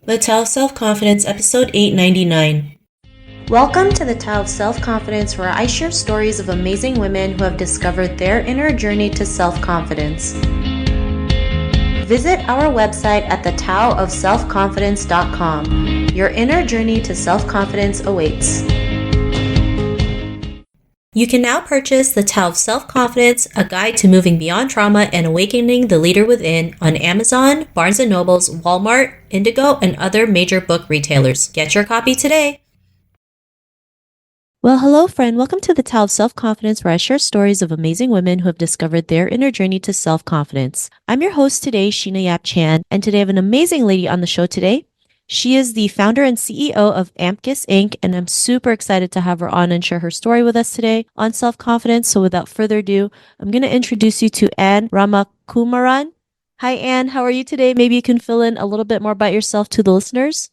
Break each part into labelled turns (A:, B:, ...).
A: The Tao of Self-Confidence, episode 899. Welcome to the Tao of Self-Confidence, where I share stories of amazing women who have discovered their inner journey to self-confidence. Visit our website at thetaoofselfconfidence.com. Your inner journey to self-confidence awaits. You can now purchase The Tao of Self-Confidence, a guide to moving beyond trauma and awakening the leader within on Amazon, Barnes & Noble's, Walmart, Indigo, and other major book retailers. Get your copy today. Well, hello, friend. Welcome to The Tao of Self-Confidence, where I share stories of amazing women who have discovered their inner journey to self-confidence. I'm your host today, Sheena Yap Chan, and today I have an amazing lady on the show today. She is the founder and CEO of Amkis Inc., and I'm super excited to have her on and share her story with us today on self-confidence. So without further ado, I'm going to introduce you to Anne Ramakumaran. Hi, Anne. How are you today? Maybe you can fill in a little bit more about yourself to the listeners.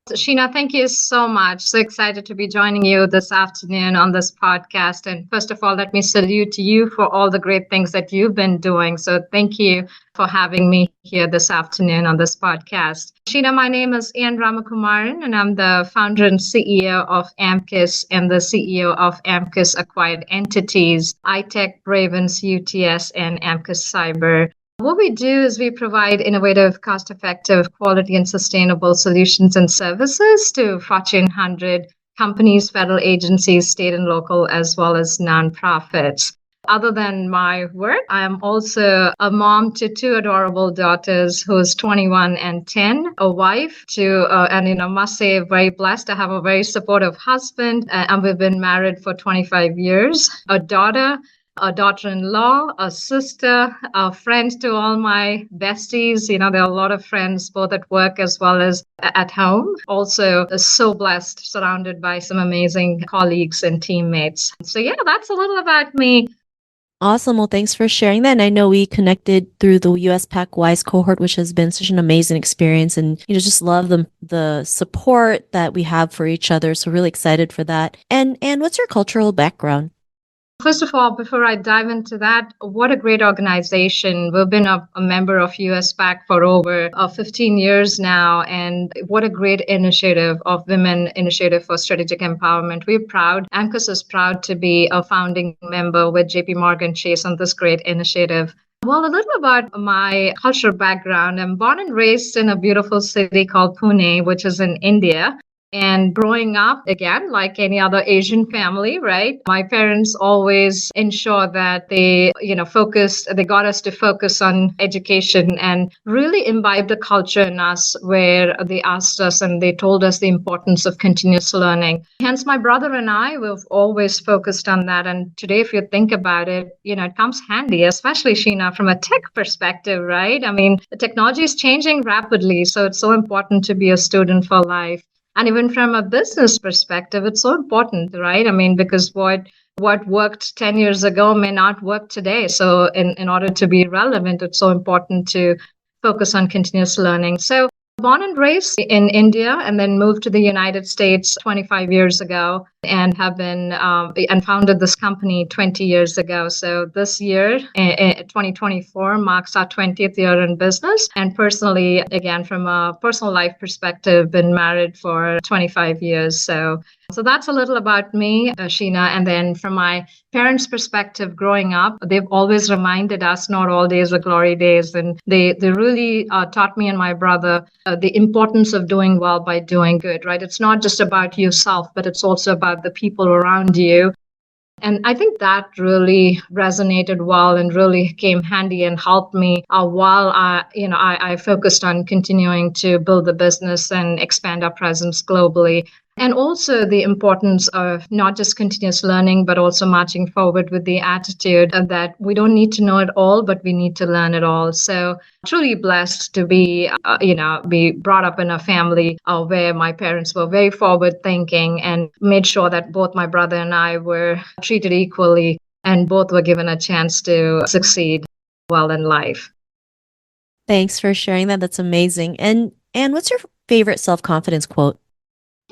B: Sheena, thank you so much. So excited to be joining you this afternoon on this podcast. And first of all, let me salute you for all the great things that you've been doing. So thank you for having me here this afternoon on this podcast. Sheena, my name is Anne Ramakumaran, and I'm the founder and CEO of Amkis and the CEO of Amkis Acquired Entities, iTech, Bravens, UTS, and Amkis Cyber. What we do is we provide innovative, cost-effective, quality, and sustainable solutions and services to Fortune 100 companies, federal agencies, state and local, as well as nonprofits. Other than my work, I am also a mom to two adorable daughters who's 21 and 10, a wife to, and must say, very blessed to have a very supportive husband. And we've been married for 25 years, a daughter-in-law, a sister, a friend to all my besties. There are a lot of friends both at work as well as at home. Also, so blessed, surrounded by some amazing colleagues and teammates. So yeah, that's a little about me.
A: Awesome. Well, thanks for sharing that. And I know we connected through the US PAC WISE cohort, which has been such an amazing experience, and just love the support that we have for each other. So really excited for that. And what's your cultural background?
B: First of all, before I dive into that, what a great organization. We've been a member of US PAC for over 15 years now, and what a great initiative of Women Initiative for Strategic Empowerment. We're proud, Amkis is proud to be a founding member with JP Morgan Chase on this great initiative. Well, a little about my cultural background. I'm born and raised in a beautiful city called Pune, which is in India. And growing up, again, like any other Asian family, right? My parents always ensured that they got us to focus on education and really imbibed a culture in us where they asked us and they told us the importance of continuous learning. Hence, my brother and I, we've always focused on that. And today, if you think about it, it comes handy, especially, Sheena, from a tech perspective, right? I mean, the technology is changing rapidly. So it's so important to be a student for life. And even from a business perspective, it's so important, right? I mean, because what worked 10 years ago may not work today. So in order to be relevant, it's so important to focus on continuous learning. So born and raised in India and then moved to the United States 25 years ago and have been and founded this company 20 years ago. So this year, 2024, marks our 20th year in business. And personally, again, from a personal life perspective, been married for 25 years. So that's a little about me, Sheena. And then from my parents' perspective, growing up, they've always reminded us not all days are glory days. And they really taught me and my brother the importance of doing well by doing good, right? It's not just about yourself, but it's also about the people around you. And I think that really resonated well and really came handy and helped me while I focused on continuing to build the business and expand our presence globally. And also the importance of not just continuous learning, but also marching forward with the attitude that we don't need to know it all, but we need to learn it all. So truly blessed to be brought up in a family where my parents were very forward thinking and made sure that both my brother and I were treated equally and both were given a chance to succeed well in life.
A: Thanks for sharing that. That's amazing. And what's your favorite self-confidence quote?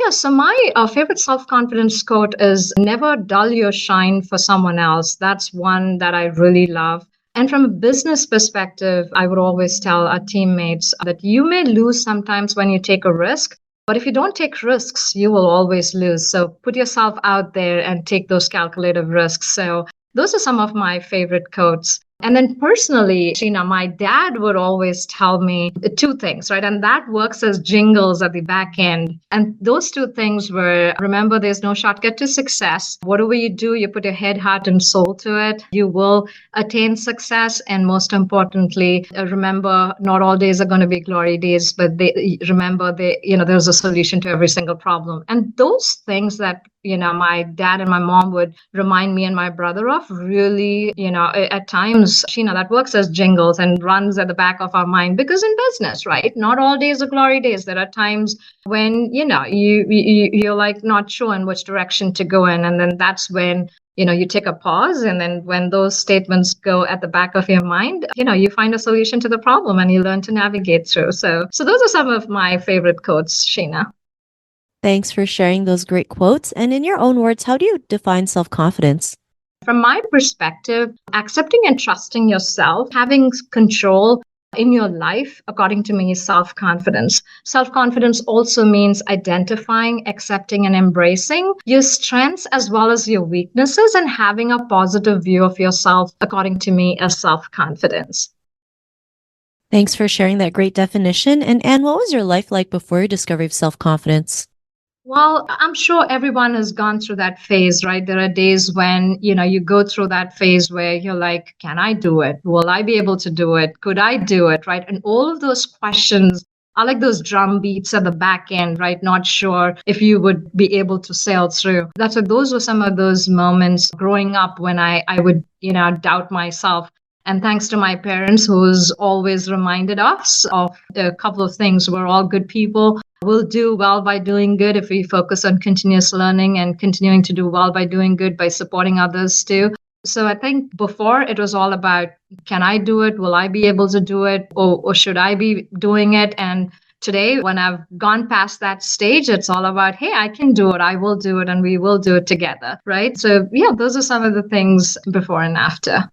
B: Yeah, so my favorite self-confidence quote is never dull your shine for someone else. That's one that I really love. And from a business perspective, I would always tell our teammates that you may lose sometimes when you take a risk. But if you don't take risks, you will always lose. So put yourself out there and take those calculated risks. So those are some of my favorite quotes. And then personally, Sheena, my dad would always tell me two things, right? And that works as jingles at the back end. And those two things were, remember, there's no shortcut to success. Whatever you do, you put your head, heart, and soul to it. You will attain success. And most importantly, remember, not all days are going to be glory days, but remember, there's a solution to every single problem. And those things that my dad and my mom would remind me and my brother of really, at times, Sheena, that works as jingles and runs at the back of our mind because in business, right? Not all days are glory days. There are times when, you're like not sure in which direction to go in. And then that's when, you take a pause. And then when those statements go at the back of your mind, you find a solution to the problem and you learn to navigate through. So those are some of my favorite quotes, Sheena.
A: Thanks for sharing those great quotes. And in your own words, how do you define self confidence?
B: From my perspective, accepting and trusting yourself, having control in your life, according to me, is self confidence. Self confidence also means identifying, accepting, and embracing your strengths as well as your weaknesses and having a positive view of yourself, according to me, as self confidence.
A: Thanks for sharing that great definition. And Anne, what was your life like before your discovery of self confidence?
B: Well, I'm sure everyone has gone through that phase, right? There are days when, you go through that phase where you're like, can I do it? Will I be able to do it? Could I do it? Right? And all of those questions are like those drum beats at the back end, right? Not sure if you would be able to sail through. Those were some of those moments growing up when I would, doubt myself. And thanks to my parents, who's always reminded us of a couple of things. We're all good people. We'll do well by doing good if we focus on continuous learning and continuing to do well by doing good by supporting others too. So I think before it was all about, can I do it? Will I be able to do it? Or should I be doing it? And today, when I've gone past that stage, it's all about, hey, I can do it. I will do it and we will do it together. Right. So yeah, those are some of the things before and after.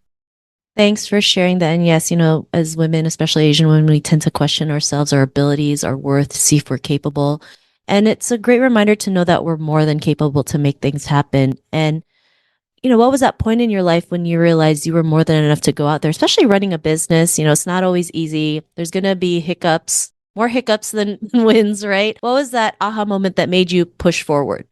A: Thanks for sharing that. And yes, as women, especially Asian women, we tend to question ourselves, our abilities, our worth, see if we're capable. And it's a great reminder to know that we're more than capable to make things happen. And, what was that point in your life when you realized you were more than enough to go out there, especially running a business? It's not always easy. There's going to be hiccups, more hiccups than wins, right? What was that aha moment that made you push forward?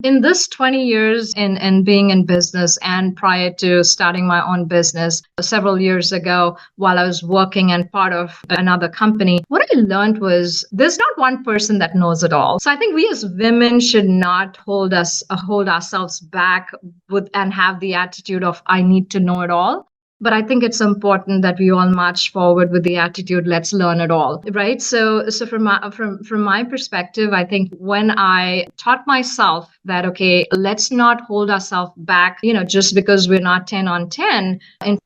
B: In this 20 years in being in business and prior to starting my own business several years ago while I was working and part of another company, what I learned was there's not one person that knows it all. So I think we as women should not hold ourselves back with and have the attitude of I need to know it all. But I think it's important that we all march forward with the attitude, let's learn it all, right? So from my perspective, I think when I taught myself that, okay, let's not hold ourselves back, just because we're not 10 on 10. In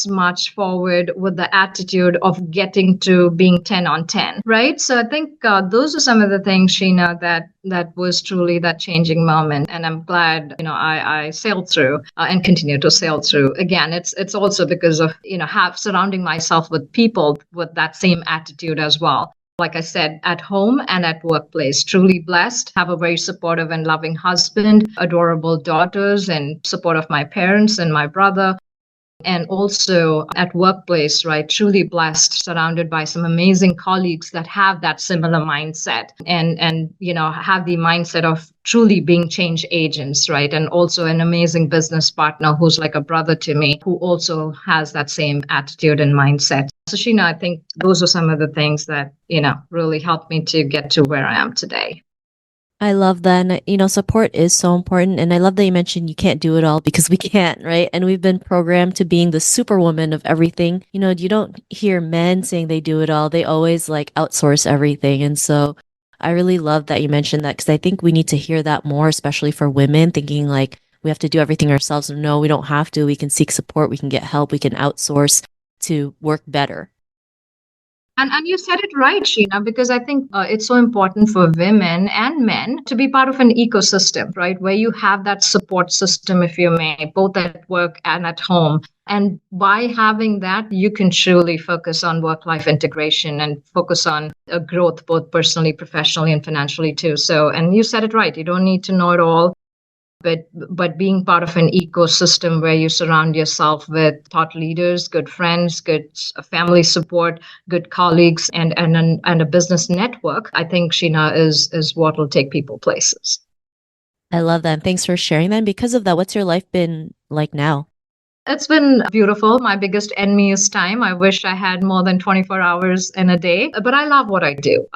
B: march forward with the attitude of getting to being 10 on 10, right? So I think those are some of the things, Sheena, that was truly that changing moment. And I'm glad, I sailed through and continue to sail through. Again, it's also because of, have surrounding myself with people with that same attitude as well. Like I said, at home and at workplace, truly blessed, have a very supportive and loving husband, adorable daughters, and support of my parents and my brother. And also at workplace, right? Truly blessed, surrounded by some amazing colleagues that have that similar mindset and have the mindset of truly being change agents, right? And also an amazing business partner who's like a brother to me, who also has that same attitude and mindset. So Sheena, I think those are some of the things that, really helped me to get to where I am today.
A: I love that. And, support is so important. And I love that you mentioned you can't do it all because we can't, right? And we've been programmed to being the superwoman of everything. You don't hear men saying they do it all. They always like outsource everything. And so I really love that you mentioned that because I think we need to hear that more, especially for women thinking like we have to do everything ourselves. No, we don't have to. We can seek support. We can get help. We can outsource to work better.
B: And you said it right, Sheena, because I think it's so important for women and men to be part of an ecosystem, right? Where you have that support system, if you may, both at work and at home. And by having that, you can truly focus on work life integration and focus on growth, both personally, professionally, and financially, too. So, and you said it right. You don't need to know it all, but being part of an ecosystem where you surround yourself with thought leaders, good friends, good family support, good colleagues, and a business network, I think, Sheena, is what will take people places.
A: I love that. And thanks for sharing that. And because of that, what's your life been like now?
B: It's been beautiful. My biggest enemy is time. I wish I had more than 24 hours in a day, but I love what I do.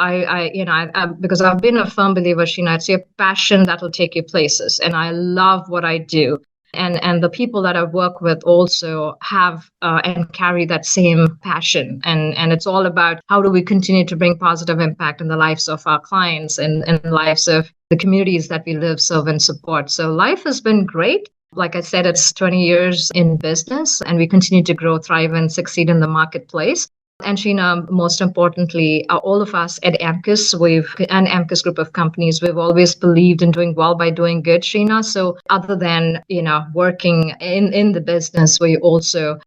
B: Because I've been a firm believer, Sheena, it's your passion that'll take you places. And I love what I do. And the people that I work with also have and carry that same passion. And it's all about how do we continue to bring positive impact in the lives of our clients and lives of the communities that we live, serve, and support. So life has been great. Like I said, it's 20 years in business, and we continue to grow, thrive, and succeed in the marketplace. And Sheena, most importantly, all of us at AMCUS, an AMCUS group of companies, we've always believed in doing well by doing good, Sheena. So other than, working in the business, we also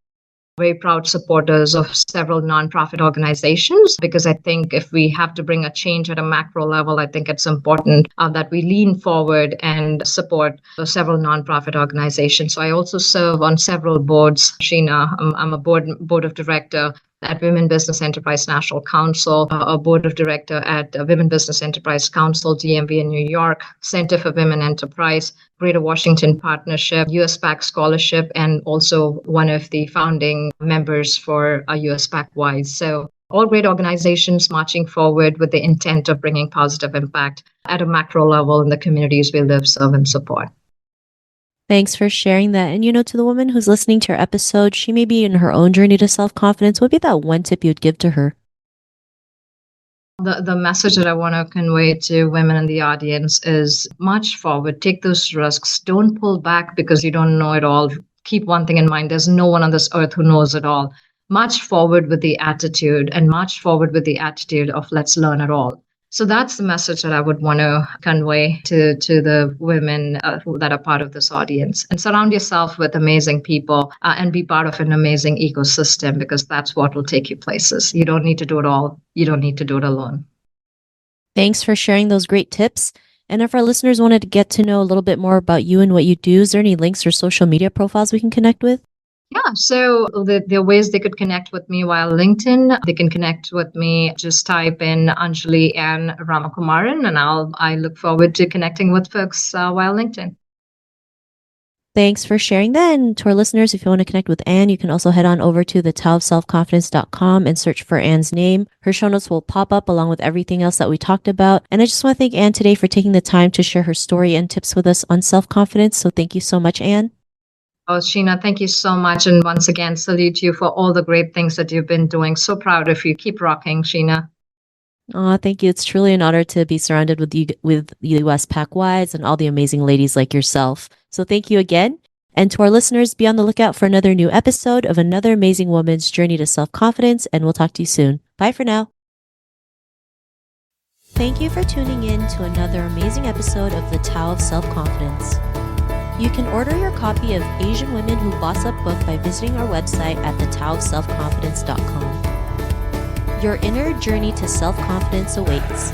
B: very proud supporters of several nonprofit organizations because I think if we have to bring a change at a macro level, I think it's important that we lean forward and support several nonprofit organizations. So I also serve on several boards. Sheena, I'm a board of director at Women Business Enterprise National Council, a board of director at Women Business Enterprise Council, DMV in New York, Center for Women Enterprise, Greater Washington Partnership, US PAC Scholarship, and also one of the founding members for US PAC Wise. So all great organizations marching forward with the intent of bringing positive impact at a macro level in the communities we live, serve, and support.
A: Thanks for sharing that. And to the woman who's listening to your episode, she may be in her own journey to self-confidence. What would be that one tip you'd give to her?
B: The message that I want to convey to women in the audience is march forward, take those risks, don't pull back because you don't know it all. Keep one thing in mind, there's no one on this earth who knows it all. March forward with the attitude of let's learn it all. So that's the message that I would want to convey to the women that are part of this audience. And surround yourself with amazing people and be part of an amazing ecosystem because that's what will take you places. You don't need to do it all. You don't need to do it alone.
A: Thanks for sharing those great tips. And if our listeners wanted to get to know a little bit more about you and what you do, is there any links or social media profiles we can connect with?
B: Yeah, so the ways they could connect with me via LinkedIn. They can connect with me. Just type in Anjali and Ramakumaran, and I look forward to connecting with folks via LinkedIn.
A: Thanks for sharing that. And to our listeners, if you want to connect with Anne, you can also head on over to thetaoofselfconfidence.com and search for Anne's name. Her show notes will pop up along with everything else that we talked about. And I just want to thank Anne today for taking the time to share her story and tips with us on self-confidence. So thank you so much, Anne.
B: Oh, Sheena, thank you so much. And once again, salute you for all the great things that you've been doing. So proud of you. Keep rocking, Sheena.
A: Oh, thank you. It's truly an honor to be surrounded with US PAC wives and all the amazing ladies like yourself. So thank you again. And to our listeners, be on the lookout for another new episode of another amazing woman's journey to self-confidence. And we'll talk to you soon. Bye for now. Thank you for tuning in to another amazing episode of The Tao of Self-Confidence. You can order your copy of Asian Women Who Boss Up book by visiting our website at thetaoofselfconfidence.com. Your inner journey to self-confidence awaits.